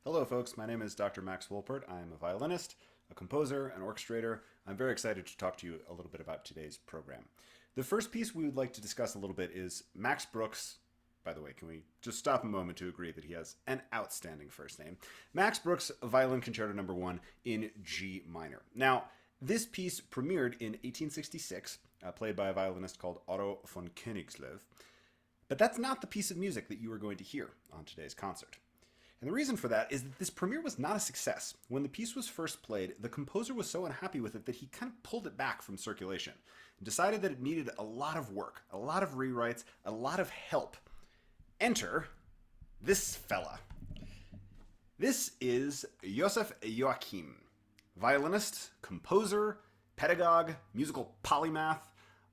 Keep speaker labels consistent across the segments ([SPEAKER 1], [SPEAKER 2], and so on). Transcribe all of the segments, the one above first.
[SPEAKER 1] Hello, folks. My name is Dr. Max Wolpert. I'm a violinist, a composer, an orchestrator. I'm very excited to talk to you a little bit about today's program. The first piece we would like to discuss a little bit is Max Bruch's. By the way, can we just stop a moment to agree that he has an outstanding first name? Max Bruch's Violin Concerto Number 1 in G minor. Now, this piece premiered in 1866, played by a violinist called Otto von Königslow. But that's not the piece of music that you are going to hear on today's concert. And the reason for that is that this premiere was not a success. When the piece was first played, the composer was so unhappy with it that he kind of pulled it back from circulation and decided that it needed a lot of work, a lot of rewrites, a lot of help. Enter this fella. This is Joseph Joachim, violinist, composer, pedagogue, musical polymath,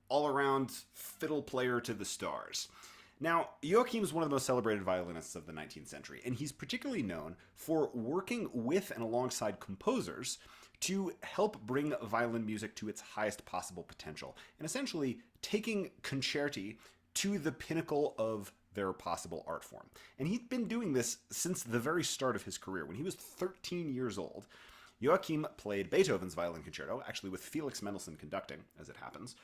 [SPEAKER 1] all-around fiddle player to the stars. Now, Joachim is one of the most celebrated violinists of the 19th century, and he's particularly known for working with and alongside composers to help bring violin music to its highest possible potential, and essentially taking concerti to the pinnacle of their possible art form. And he'd been doing this since the very start of his career. When he was 13 years old, Joachim played Beethoven's Violin Concerto, actually with Felix Mendelssohn conducting, as it happens.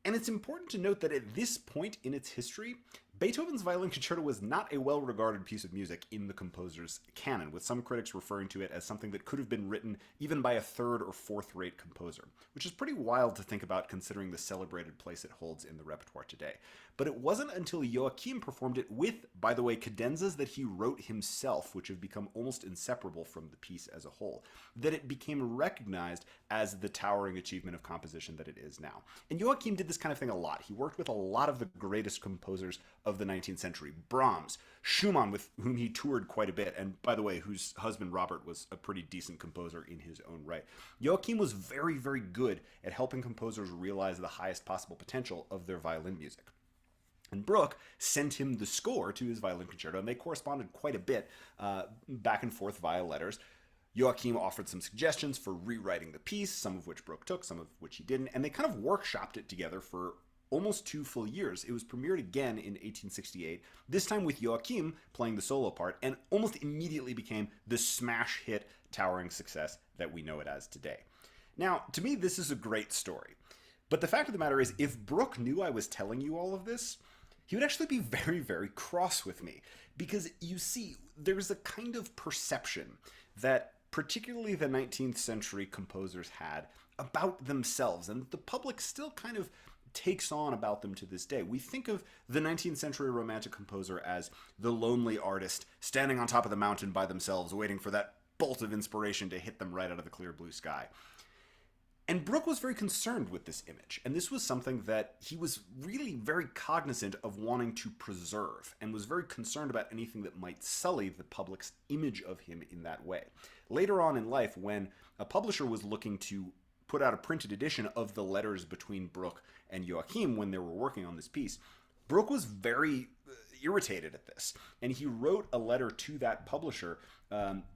[SPEAKER 1] And it's important to note that at this point in its history, Beethoven's Violin Concerto was not a well-regarded piece of music in the composer's canon, with some critics referring to it as something that could have been written even by a third or fourth-rate composer, which is pretty wild to think about considering the celebrated place it holds in the repertoire today. But it wasn't until Joachim performed it with, by the way, cadenzas that he wrote himself, which have become almost inseparable from the piece as a whole, that it became recognized as the towering achievement of composition that it is now. And Joachim did this kind of thing a lot. He worked with a lot of the greatest composers of the 19th century. Brahms, Schumann, with whom he toured quite a bit, and by the way, whose husband Robert was a pretty decent composer in his own right. Joachim was very, very good at helping composers realize the highest possible potential of their violin music. And Bruch sent him the score to his violin concerto, and they corresponded quite a bit back and forth via letters. Joachim offered some suggestions for rewriting the piece, some of which Bruch took, some of which he didn't, and they kind of workshopped it together for almost 2 full years. It was premiered again in 1868, this time with Joachim playing the solo part, and almost immediately became the smash hit towering success that we know it as today. Now, to me, this is a great story. But the fact of the matter is, if Bruch knew I was telling you all of this, he would actually be very, very cross with me. Because you see, there's a kind of perception that particularly the 19th century composers had about themselves, and the public still kind of takes on about them to this day. We think of the 19th century romantic composer as the lonely artist standing on top of the mountain by themselves, waiting for that bolt of inspiration to hit them right out of the clear blue sky. And Bruch was very concerned with this image, and this was something that he was really very cognizant of wanting to preserve, and was very concerned about anything that might sully the public's image of him in that way. Later on in life, when a publisher was looking to put out a printed edition of the letters between Bruch and Joachim when they were working on this piece, Bruch was very irritated at this, and he wrote a letter to that publisher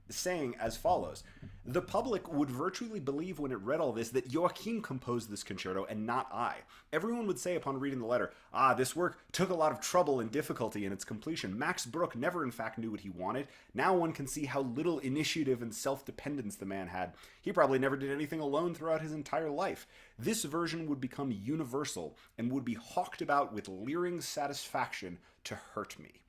[SPEAKER 1] saying as follows: "The public would virtually believe when it read all this that Joachim composed this concerto and not I. Everyone would say upon reading the letter, this work took a lot of trouble and difficulty in its completion. Max Bruch never in fact knew what he wanted. Now one can see how little initiative and self-dependence the man had. He probably never did anything alone throughout his entire life. This version would become universal and would be hawked about with leering satisfaction to hurt me."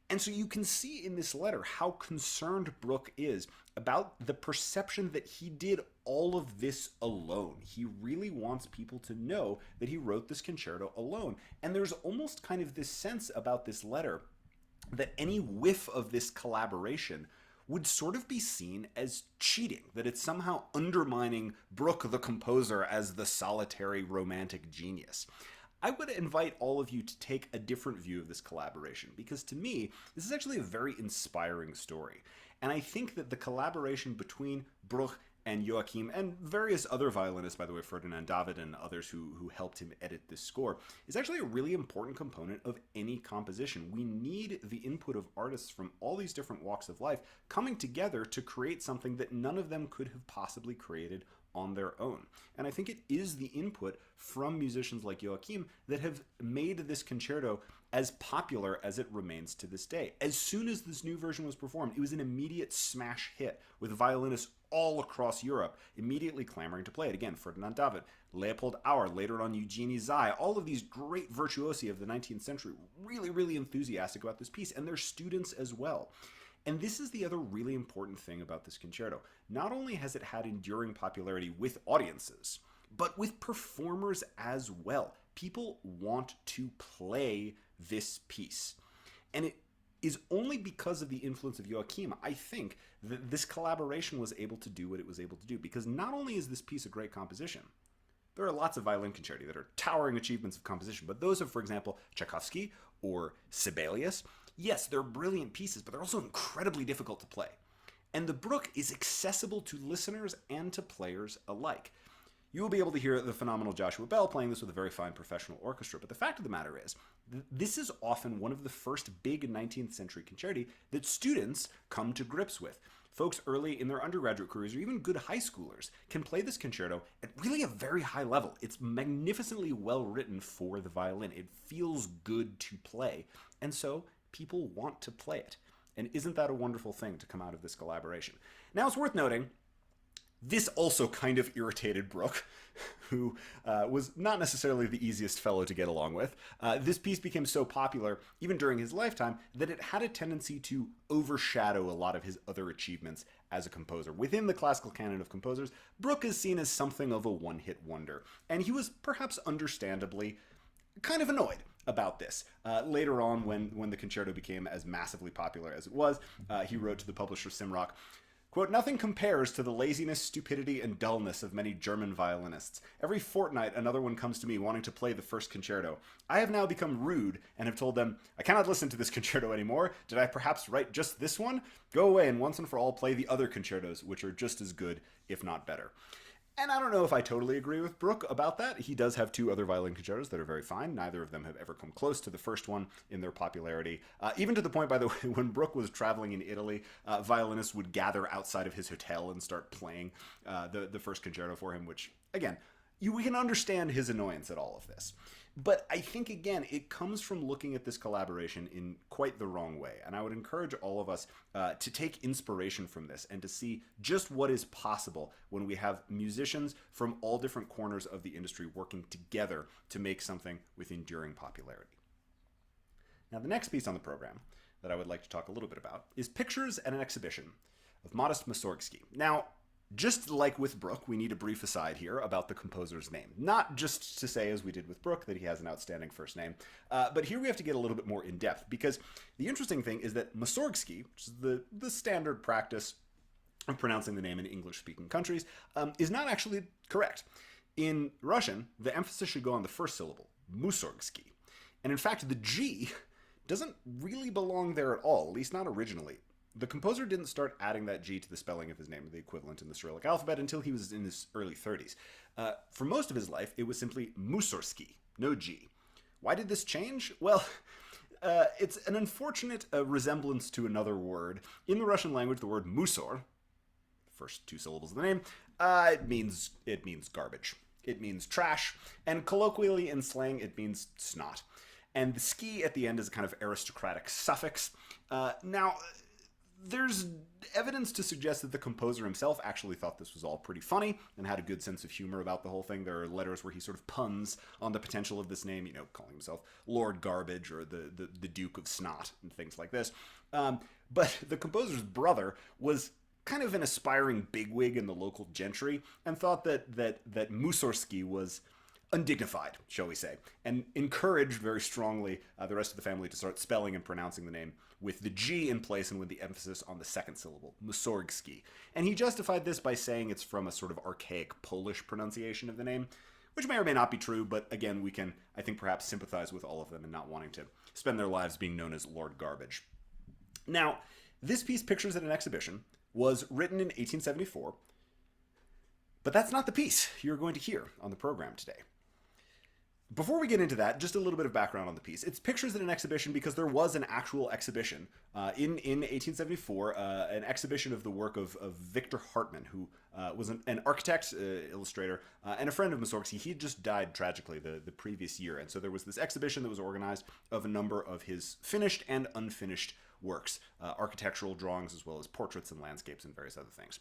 [SPEAKER 1] And so you can see in this letter how concerned Bruch is about the perception that he did all of this alone. He really wants people to know that he wrote this concerto alone. And there's almost kind of this sense about this letter that any whiff of this collaboration would sort of be seen as cheating, that it's somehow undermining Bruch the composer as the solitary romantic genius. I would invite all of you to take a different view of this collaboration, because to me, this is actually a very inspiring story. And I think that the collaboration between Bruch and Joachim, and various other violinists, by the way, Ferdinand David and others who helped him edit this score, is actually a really important component of any composition. We need the input of artists from all these different walks of life coming together to create something that none of them could have possibly created on their own. And I think it is the input from musicians like Joachim that have made this concerto as popular as it remains to this day. As soon as this new version was performed, it was an immediate smash hit, with violinists all across Europe immediately clamoring to play it. Again, Ferdinand David, Leopold Auer, later on Eugenie Zay, all of these great virtuosi of the 19th century, really, really enthusiastic about this piece, and their students as well. And this is the other really important thing about this concerto. Not only has it had enduring popularity with audiences, but with performers as well. People want to play this piece. And it is only because of the influence of Joachim, I think, that this collaboration was able to do what it was able to do. Because not only is this piece a great composition, there are lots of violin concerti that are towering achievements of composition, but those of, for example, Tchaikovsky or Sibelius, yes, they're brilliant pieces, but they're also incredibly difficult to play. And the Bruch is accessible to listeners and to players alike. You will be able to hear the phenomenal Joshua Bell playing this with a very fine professional orchestra, but the fact of the matter is, this is often one of the first big 19th century concerti that students come to grips with. Folks early in their undergraduate careers, or even good high schoolers, can play this concerto at really a very high level. It's magnificently well written for the violin. It feels good to play, and so people want to play it. And isn't that a wonderful thing to come out of this collaboration? Now, it's worth noting, this also kind of irritated Bruch, who was not necessarily the easiest fellow to get along with. This piece became so popular, even during his lifetime, that it had a tendency to overshadow a lot of his other achievements as a composer. Within the classical canon of composers, Bruch is seen as something of a one-hit wonder, and he was perhaps understandably kind of annoyed about this. Later on, when the concerto became as massively popular as it was, he wrote to the publisher Simrock, quote, "Nothing compares to the laziness, stupidity, and dullness of many German violinists. Every fortnight another one comes to me wanting to play the first concerto. I have now become rude and have told them, I cannot listen to this concerto anymore. Did I perhaps write just this one? Go away and once and for all play the other concertos, which are just as good, if not better." And I don't know if I totally agree with Bruch about that. He does have two other violin concertos that are very fine. Neither of them have ever come close to the first one in their popularity. Even to the point, by the way, when Bruch was traveling in Italy, violinists would gather outside of his hotel and start playing the first concerto for him, which, again, we can understand his annoyance at all of this. But I think, again, it comes from looking at this collaboration in quite the wrong way. And I would encourage all of us to take inspiration from this and to see just what is possible when we have musicians from all different corners of the industry working together to make something with enduring popularity. Now, the next piece on the program that I would like to talk a little bit about is Pictures and an Exhibition of Modest Mussorgsky. Now, just like with Bruch, we need a brief aside here about the composer's name. Not just to say, as we did with Bruch, that he has an outstanding first name, but here we have to get a little bit more in-depth, because the interesting thing is that Mussorgsky, which is the standard practice of pronouncing the name in English-speaking countries, is not actually correct. In Russian, the emphasis should go on the first syllable, Mussorgsky. And in fact, the G doesn't really belong there at all, at least not originally. The composer didn't start adding that G to the spelling of his name, the equivalent in the Cyrillic alphabet, until he was in his early 30s. For most of his life, it was simply Mussorgsky, no G. Why did this change? Well, it's an unfortunate resemblance to another word. In the Russian language, the word musor, the first two syllables of the name, it means garbage. It means trash, and colloquially in slang, it means snot. And the ski at the end is a kind of aristocratic suffix. Now, there's evidence to suggest that the composer himself actually thought this was all pretty funny and had a good sense of humor about the whole thing. There are letters where he sort of puns on the potential of this name, calling himself Lord Garbage or the Duke of Snot and things like this. But the composer's brother was kind of an aspiring bigwig in the local gentry and thought that Mussorgsky was undignified, shall we say, and encouraged very strongly the rest of the family to start spelling and pronouncing the name with the G in place and with the emphasis on the second syllable, Mussorgsky. And he justified this by saying it's from a sort of archaic Polish pronunciation of the name, which may or may not be true, but again, we can, I think, perhaps sympathize with all of them in not wanting to spend their lives being known as Lord Garbage. Now, this piece, Pictures at an Exhibition, was written in 1874, but that's not the piece you're going to hear on the program today. Before we get into that, just a little bit of background on the piece. It's pictures in an exhibition because there was an actual exhibition in 1874, an exhibition of the work of Victor Hartmann, who was an architect, illustrator, and a friend of Mussorgsky. He had just died tragically the previous year, and so there was this exhibition that was organized of a number of his finished and unfinished works, architectural drawings as well as portraits and landscapes and various other things.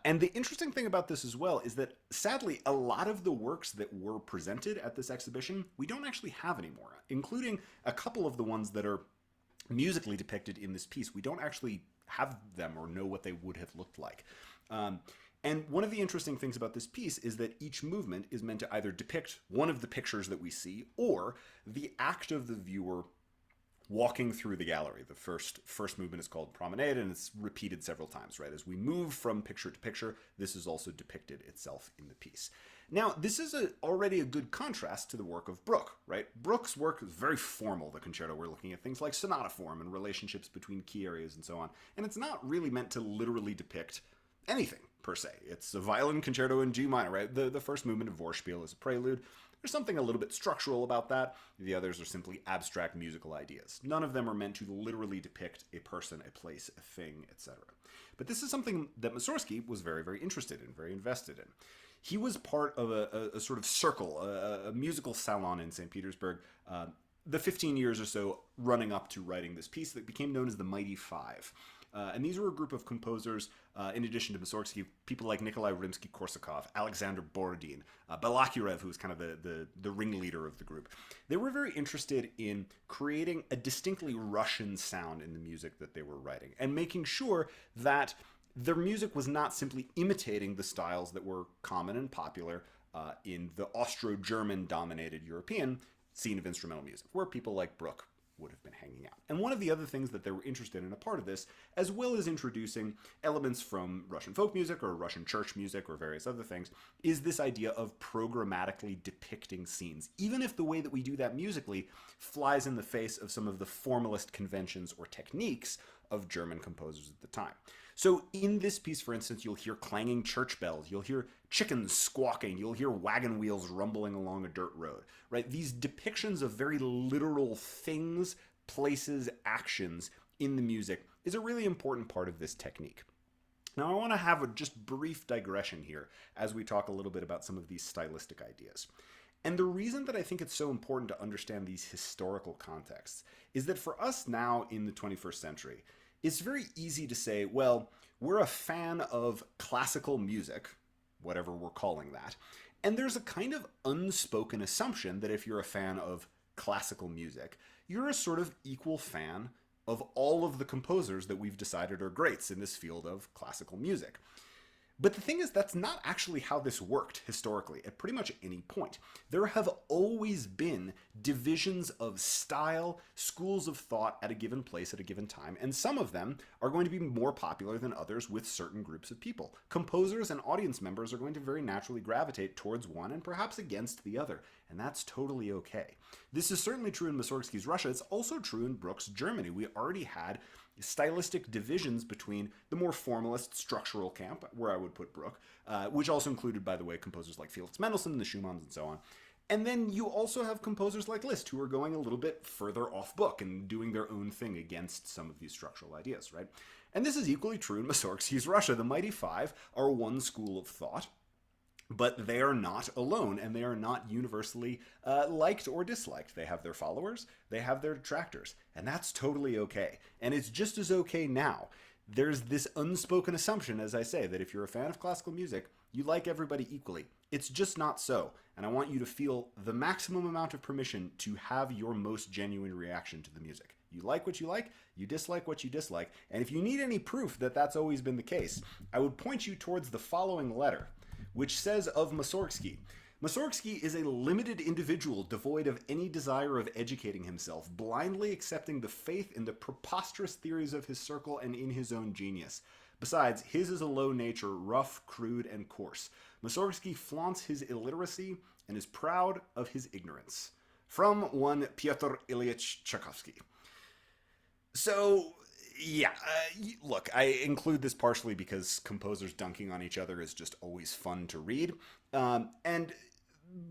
[SPEAKER 1] And the interesting thing about this as well is that, sadly, a lot of the works that were presented at this exhibition we don't actually have anymore, including a couple of the ones that are musically depicted in this piece. We don't actually have them or know what they would have looked like. And one of the interesting things about this piece is that each movement is meant to either depict one of the pictures that we see or the act of the viewer walking through the gallery. The first movement is called Promenade, and it's repeated several times, right? As we move from picture to picture, this is also depicted itself in the piece. Now, this is already a good contrast to the work of Bruch, right? Bruch's work is very formal, the concerto. We're looking at things like sonata form and relationships between key areas and so on. And it's not really meant to literally depict anything, per se. It's a violin concerto in G minor, right? The first movement of Vorspiel is a prelude. There's something a little bit structural about that. The others are simply abstract musical ideas. None of them are meant to literally depict a person, a place, a thing, etc. But this is something that Mussorgsky was very, very interested in, very invested in. He was part of a sort of circle, a musical salon in St. Petersburg, the 15 years or so running up to writing this piece that became known as the Mighty Five. And these were a group of composers, in addition to Mussorgsky, people like Nikolai Rimsky-Korsakov, Alexander Borodin, Balakirev, who was kind of the ringleader of the group. They were very interested in creating a distinctly Russian sound in the music that they were writing, and making sure that their music was not simply imitating the styles that were common and popular in the Austro-German dominated European scene of instrumental music, where people like Bruch would have been hanging out. And one of the other things that they were interested in a part of this, as well as introducing elements from Russian folk music or Russian church music or various other things, is this idea of programmatically depicting scenes, even if the way that we do that musically flies in the face of some of the formalist conventions or techniques of German composers at the time. So in this piece, for instance, you'll hear clanging church bells, you'll hear chickens squawking, you'll hear wagon wheels rumbling along a dirt road, right? These depictions of very literal things, places, actions in the music is a really important part of this technique. Now, I want to have a just brief digression here as we talk a little bit about some of these stylistic ideas. And the reason that I think it's so important to understand these historical contexts is that for us now in the 21st century, it's very easy to say, well, we're a fan of classical music, whatever we're calling that, and there's a kind of unspoken assumption that if you're a fan of classical music, you're a sort of equal fan of all of the composers that we've decided are greats in this field of classical music. But the thing is, that's not actually how this worked historically at pretty much any point. There have always been divisions of style, schools of thought at a given place at a given time, and some of them are going to be more popular than others with certain groups of people. Composers and audience members are going to very naturally gravitate towards one and perhaps against the other, and that's totally okay. This is certainly true in Mussorgsky's Russia. It's also true in Bruch's Germany. We already had stylistic divisions between the more formalist structural camp, where I would put Bruch, which also included, by the way, composers like Felix Mendelssohn, the Schumanns, and so on. And then you also have composers like Liszt, who are going a little bit further off book and doing their own thing against some of these structural ideas, right? And this is equally true in Mussorgsky's Russia. The Mighty Five are one school of thought, but they are not alone, and they are not universally liked or disliked. They have their followers, they have their detractors, and that's totally okay. And it's just as okay now. There's this unspoken assumption, as I say, that if you're a fan of classical music, you like everybody equally. It's just not so, and I want you to feel the maximum amount of permission to have your most genuine reaction to the music. You like what you like, you dislike what you dislike, and if you need any proof that that's always been the case, I would point you towards the following letter, which says of Mussorgsky, Mussorgsky is a limited individual devoid of any desire of educating himself, blindly accepting the faith in the preposterous theories of his circle and in his own genius. Besides, his is a low nature, rough, crude, and coarse. Mussorgsky flaunts his illiteracy and is proud of his ignorance. From one Pyotr Ilyich Tchaikovsky. So, yeah, look, I include this partially because composers dunking on each other is just always fun to read. And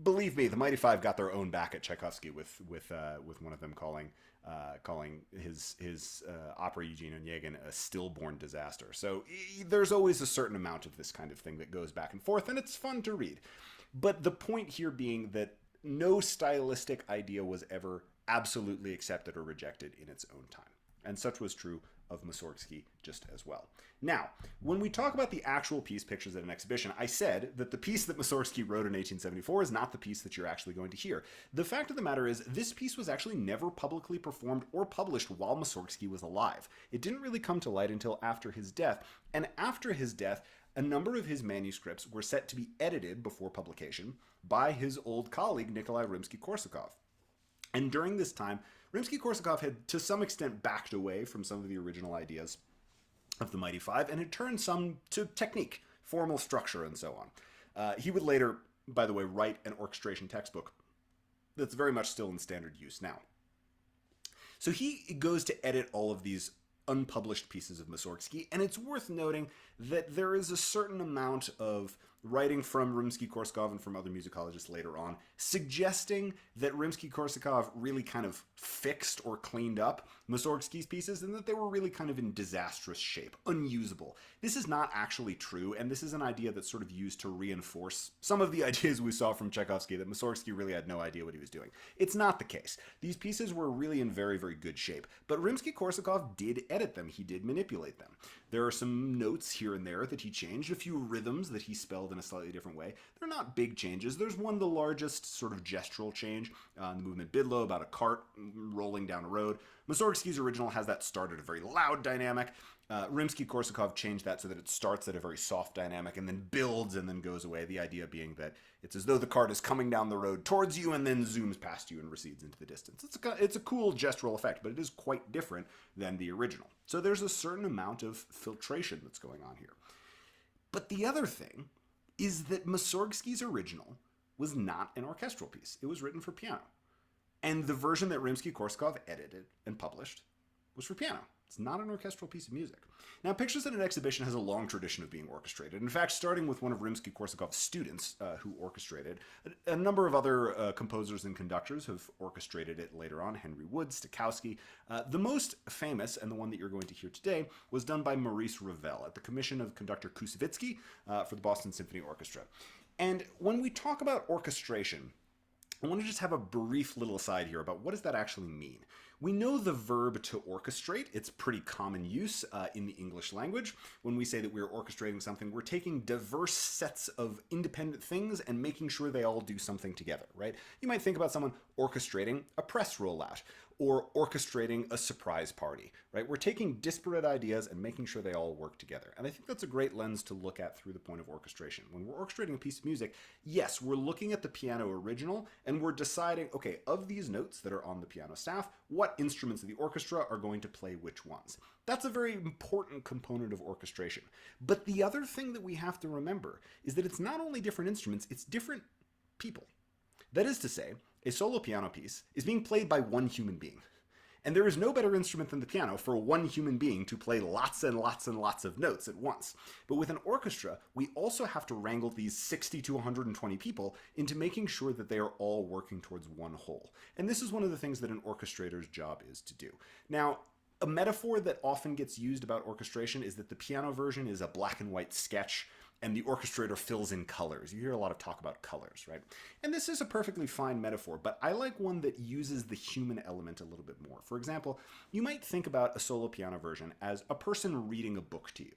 [SPEAKER 1] believe me, the Mighty Five got their own back at Tchaikovsky with one of them calling his opera Eugene Onegin a stillborn disaster. So there's always a certain amount of this kind of thing that goes back and forth, and it's fun to read. But the point here being that no stylistic idea was ever absolutely accepted or rejected in its own time. And such was true of Mussorgsky just as well. Now, when we talk about the actual piece, Pictures at an Exhibition, I said that the piece that Mussorgsky wrote in 1874 is not the piece that you're actually going to hear. The fact of the matter is, this piece was actually never publicly performed or published while Mussorgsky was alive. It didn't really come to light until after his death, and after his death, a number of his manuscripts were set to be edited before publication by his old colleague Nikolai Rimsky-Korsakov. And during this time, Rimsky-Korsakov had to some extent backed away from some of the original ideas of the Mighty Five and had turned some to technique, formal structure, and so on. He would later, by the way, write an orchestration textbook that's very much still in standard use now. So he goes to edit all of these unpublished pieces of Mussorgsky, and it's worth noting that there is a certain amount of writing from Rimsky-Korsakov and from other musicologists later on, suggesting that Rimsky-Korsakov really kind of fixed or cleaned up Mussorgsky's pieces and that they were really kind of in disastrous shape, unusable. This is not actually true, and this is an idea that's sort of used to reinforce some of the ideas we saw from Tchaikovsky that Mussorgsky really had no idea what he was doing. It's not the case. These pieces were really in very, very good shape, but Rimsky-Korsakov did edit them. He did manipulate them. There are some notes here and there that he changed, a few rhythms that he spelled in a slightly different way. They're not big changes. There's one, the largest sort of gestural change in the movement Bidlow about a cart rolling down a road. Mussorgsky's original has that start at a very loud dynamic. Rimsky-Korsakov changed that so that it starts at a very soft dynamic and then builds and then goes away. The idea being that it's as though the cart is coming down the road towards you and then zooms past you and recedes into the distance. It's a cool gestural effect, but it is quite different than the original. So there's a certain amount of filtration that's going on here. But the other thing is that Mussorgsky's original was not an orchestral piece. It was written for piano. And the version that Rimsky-Korsakov edited and published was for piano. It's not an orchestral piece of music. Now, Pictures at an Exhibition has a long tradition of being orchestrated. In fact, starting with one of Rimsky-Korsakov's students who orchestrated, a number of other composers and conductors have orchestrated it later on, Henry Wood, Stokowski. The most famous, and the one that you're going to hear today, was done by Maurice Ravel at the commission of conductor Kusevitsky for the Boston Symphony Orchestra. And when we talk about orchestration, I want to just have a brief little aside here about what does that actually mean. We know the verb to orchestrate. It's pretty common use in the English language. When we say that we're orchestrating something, we're taking diverse sets of independent things and making sure they all do something together, right? You might think about someone orchestrating a press rollout or orchestrating a surprise party, right? We're taking disparate ideas and making sure they all work together. And I think that's a great lens to look at through the point of orchestration. When we're orchestrating a piece of music, yes, we're looking at the piano original and we're deciding, okay, of these notes that are on the piano staff, what instruments of the orchestra are going to play which ones? That's a very important component of orchestration. But the other thing that we have to remember is that it's not only different instruments, it's different people. That is to say, a solo piano piece is being played by one human being. And there is no better instrument than the piano for one human being to play lots and lots and lots of notes at once. But with an orchestra, we also have to wrangle these 60 to 120 people into making sure that they are all working towards one whole. And this is one of the things that an orchestrator's job is to do. Now, a metaphor that often gets used about orchestration is that the piano version is a black and white sketch and the orchestrator fills in colors. You hear a lot of talk about colors, right? And this is a perfectly fine metaphor, but I like one that uses the human element a little bit more. For example, you might think about a solo piano version as a person reading a book to you.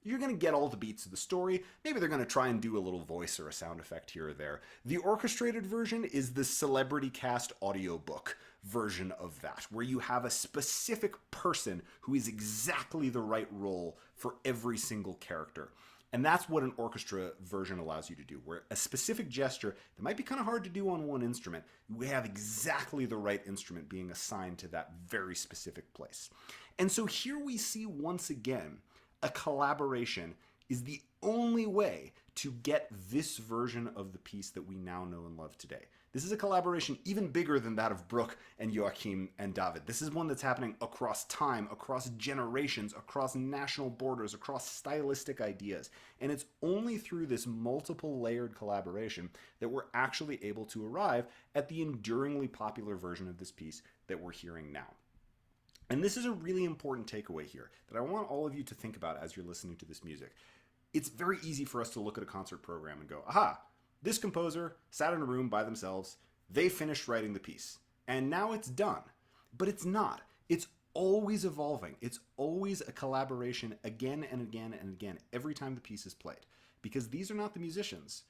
[SPEAKER 1] You're going to get all the beats of the story. Maybe they're going to try and do a little voice or a sound effect here or there. The orchestrated version is the celebrity cast audiobook version of that, where you have a specific person who is exactly the right role for every single character. And that's what an orchestra version allows you to do, where a specific gesture that might be kind of hard to do on one instrument, we have exactly the right instrument being assigned to that very specific place. And so here we see once again, a collaboration is the only way to get this version of the piece that we now know and love today. This is a collaboration even bigger than that of Bruch and Joachim and David. This is one that's happening across time, across generations, across national borders, across stylistic ideas. And it's only through this multiple layered collaboration that we're actually able to arrive at the enduringly popular version of this piece that we're hearing now. And this is a really important takeaway here that I want all of you to think about as you're listening to this music. It's very easy for us to look at a concert program and go, aha, this composer sat in a room by themselves, they finished writing the piece, and now it's done. But it's not. It's always evolving. It's always a collaboration again and again and again every time the piece is played. Because these are not the musicians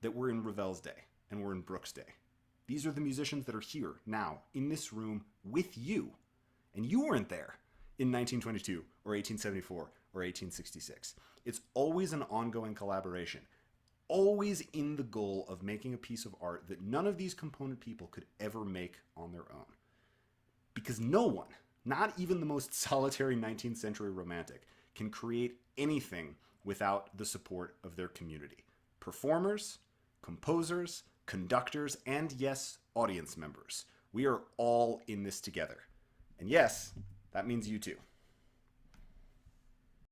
[SPEAKER 1] that were in Ravel's day and were in Bruch's day. These are the musicians that are here now in this room with you. And you weren't there in 1922 or 1874 or 1866. It's always an ongoing collaboration. Always in the goal of making a piece of art that none of these component people could ever make on their own. Because no one, not even the most solitary 19th century romantic, can create anything without the support of their community. Performers, composers, conductors, and yes, audience members. We are all in this together. And yes, that means you too.